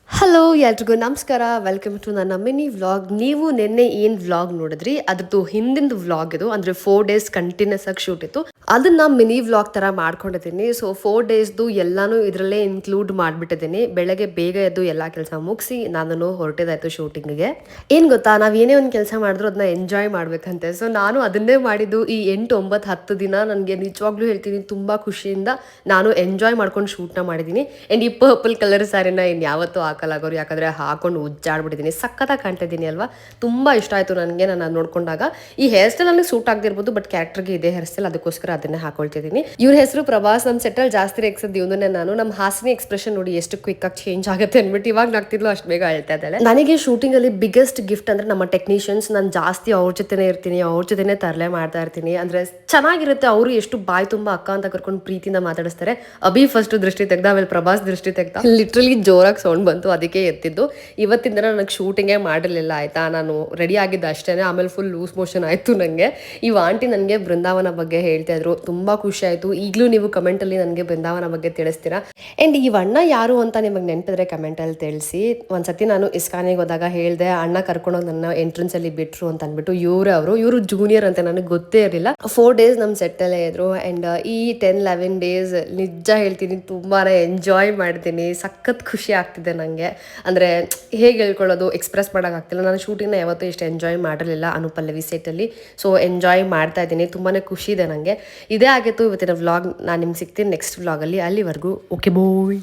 Hello ಎಲ್ರಿಗೂ ನಮಸ್ಕಾರ, welcome to ನನ್ನ ಮಿನಿ ವ್ಲಾಗ್. ನೀವು ನಿನ್ನೆ ಏನು ವ್ಲಾಗ್ ನೋಡಿದ್ರಿ ಅದ್ರದ್ದು ಹಿಂದಿಂದು ವ್ಲಾಗ್ ಇದು. ಅಂದರೆ 4 days ಕಂಟಿನ್ಯೂಸ್ ಆಗಿ ಶೂಟ್ ಇತ್ತು. ಅದನ್ನ ಮಿನಿ ವ್ಲಾಗ್ ಥರ ಮಾಡ್ಕೊಂಡಿದ್ದೀನಿ. ಸೊ 4 daysದು ಎಲ್ಲಾನು ಇದರಲ್ಲೇ ಇನ್ಕ್ಲೂಡ್ ಮಾಡಿಬಿಟ್ಟಿದ್ದೀನಿ. ಬೆಳಗ್ಗೆ ಬೇಗ ಎದ್ದು ಎಲ್ಲ ಕೆಲಸ ಮುಗಿಸಿ ನಾನು ಹೊರಟಿದ್ದಾಯ್ತು ಶೂಟಿಂಗಿಗೆ. ಏನು ಗೊತ್ತಾ, ನಾವು ಏನೇ ಒಂದು ಕೆಲಸ ಮಾಡಿದ್ರು ಅದನ್ನ ಎಂಜಾಯ್ ಮಾಡಬೇಕಂತೆ. ಸೊ ನಾನು ಅದನ್ನೇ ಮಾಡಿದ್ದು ಈ 8, 9, 10 ದಿನ. ನನಗೆ ನಿಜವಾಗ್ಲೂ ಹೇಳ್ತೀನಿ, ತುಂಬ ಖುಷಿಯಿಂದ ನಾನು ಎಂಜಾಯ್ ಮಾಡ್ಕೊಂಡು ಶೂಟ್ನ ಮಾಡಿದ್ದೀನಿ. ಆ್ಯಂಡ್ ಈ ಪರ್ಪಲ್ ಕಲರ್ ಸ್ಯಾರಿನ ಇನ್ಯಾವತ್ತೂ ಹಾಕಲಾಗೋರು, ಯಾಕಂದರೆ ಹಾಕೊಂಡು ಉಜ್ಜಾಡ್ಬಿಟ್ಟಿದ್ದೀನಿ. ಸಕ್ಕತ್ತಾಗಿ ಕಾಣ್ತಿದ್ದೀನಿ ಅಲ್ವಾ? ತುಂಬ ಇಷ್ಟ ಆಯಿತು ನನಗೆ. ನಾನು ಅದು ನೋಡ್ಕೊಂಡಾಗ ಈ ಹೇರ್ ಸ್ಟೈಲ್ ನನಗೆ ಸೂಟ್ ಆಗದಿರ್ಬೋದು, ಬಟ್ ಕ್ಯಾರೆಕ್ಟರ್ಗೆ ಇದೆ ಹೇರ್ ಸ್ಟೈಲ್, ಅದಕ್ಕೋಸ್ಕರ ಅದನ್ನೇ ಹಾಕೊಳ್ತಿದ್ದೀನಿ. ಇವ್ರ ಹೆಸರು ಪ್ರಭಾಸ್. ನಮ್ಮ ಸೆಟ್ಟಲ್ಲಿ ಜಾಸ್ತಿ ರೇಗ್ಸೋದು ಇವನ್ನೇ ನಾನು. ನಮ್ಮ ಹಾಸಿನಿ ಎಕ್ಸ್ಪ್ರೆಷನ್ ನೋಡಿ ಎಷ್ಟು ಕ್ವಿಕ್ ಆಗಿ ಚೇಂಜ್ ಆಗುತ್ತೆ ಅಂದ್ಬಿಟ್ಟು ಇವಾಗ ನಾಗ್ತಿದ್ಲು ಅಷ್ಟು ಬೇಗ ಹೇಳ್ತಾ ಇದ್ದಾಳೆ. ನನಗೆ ಶೂಟಿಂಗಲ್ಲಿ ಬಿಗ್ಗೆಸ್ಟ್ ಗಿಫ್ಟ್ ಅಂದರೆ ನಮ್ಮ ಟೆಕ್ನಿಷಿಯನ್ಸ್. ನಾನು ಜಾಸ್ತಿ ಅವ್ರ ಜೊತೆನೇ ಇರ್ತೀನಿ, ಅವ್ರ ಜೊತೆನೇ ತರಲೆ ಮಾಡ್ತಾ ಇರ್ತೀನಿ. ಅಂದರೆ ಚೆನ್ನಾಗಿರುತ್ತೆ. ಅವರು ಎಷ್ಟು ಬಾಯಿ ತುಂಬ ಅಕ್ಕ ಅಂತ ಕರ್ಕೊಂಡು ಪ್ರೀತಿಯಿಂದ ಮಾತಾಡಿಸ್ತಾರೆ. ಅಭಿ ಫಸ್ಟ್ ದೃಷ್ಟಿ ತೆಗ್ದ, ಆಮೇಲೆ ಪ್ರಭಾಸ್ ದೃಷ್ಟಿ ತೆಗ್ದ. ಲಿಟ್ರಲಿ ಜೋರಾಗಿ ಸೌಂಡ್ ಬಂತು, ಅದಕ್ಕೆ ಎತ್ತಿದ್ದು. ಇವತ್ತಿಂದ ನನಗೆ ಶೂಟಿಂಗೇ ಮಾಡಿರಲಿಲ್ಲ ಆಯಿತಾ. ನಾನು ರೆಡಿ ಆಗಿದ್ದ ಅಷ್ಟೇ, ಆಮೇಲೆ ಫುಲ್ ಲೂಸ್ ಮೋಷನ್ ಆಯಿತು ನನಗೆ. ಈ ಆಂಟಿ ನನಗೆ ಬೃಂದಾವನ ಬಗ್ಗೆ ಹೇಳ್ತಾ ಇದ್ರು, ತುಂಬ ಖುಷಿ ಆಯಿತು. ಈಗಲೂ ನೀವು ಕಮೆಂಟಲ್ಲಿ ನನಗೆ ಬೃಂದಾವನ ಬಗ್ಗೆ ತಿಳಿಸ್ತೀರಾ. ಆ್ಯಂಡ್ ಈ ಅಣ್ಣ ಯಾರು ಅಂತ ನಿಮಗೆ ನೆನಪಿದ್ರೆ ಕಮೆಂಟಲ್ಲಿ ತಿಳಿಸಿ. ಒಂದ್ಸತಿ ನಾನು ಇಸ್ಕಾನಿಗೆ ಹೋದಾಗ ಹೇಳಿದೆ, ಅಣ್ಣ ಕರ್ಕೊಂಡೋಗಿ ನನ್ನ ಎಂಟ್ರೆನ್ಸಲ್ಲಿ ಬಿಟ್ಟರು ಅಂತ ಅಂದ್ಬಿಟ್ಟು. ಇವರು ಜೂನಿಯರ್ ಅಂತ ನನಗೆ ಗೊತ್ತೇ ಇರಲಿಲ್ಲ. 4 days ನಮ್ಮ ಸೆಟ್ಟಲ್ಲೇ ಇದ್ರು. ಆ್ಯಂಡ್ ಈ 10-11 days ನಿಜ ಹೇಳ್ತೀನಿ ತುಂಬಾ ಎಂಜಾಯ್ ಮಾಡ್ತೀನಿ. ಸಖತ್ ಖುಷಿ ಆಗ್ತಿದೆ ನನಗೆ. ಅಂದರೆ ಹೇಗೆ ಹೇಳ್ಕೊಳ್ಳೋದು, ಎಕ್ಸ್ಪ್ರೆಸ್ ಮಾಡೋಕ್ಕಾಗ್ತಿಲ್ಲ. ನಾನು ಶೂಟಿಂಗ್ನ ಯಾವತ್ತೂ ಇಷ್ಟು ಎಂಜಾಯ್ ಮಾಡಿರಲಿಲ್ಲ ಅನುಪಲ್ಲವಿ ಸೆಟ್ಟಲ್ಲಿ. ಸೊ ಎಂಜಾಯ್ ಮಾಡ್ತಾ ಇದ್ದೀನಿ, ತುಂಬಾ ಖುಷಿ ಇದೆ ನನಗೆ. ಇದೇ ಆಗಿತ್ತು ಇವತ್ತಿನ ವ್ಲಾಗ್. ನಾನು ನಿಮ್ಗೆ ಸಿಗ್ತೀನಿ ನೆಕ್ಸ್ಟ್ ವ್ಲಾಗಲ್ಲಿ. ಅಲ್ಲಿವರೆಗೂ ಓಕೆ ಬಾಯ್.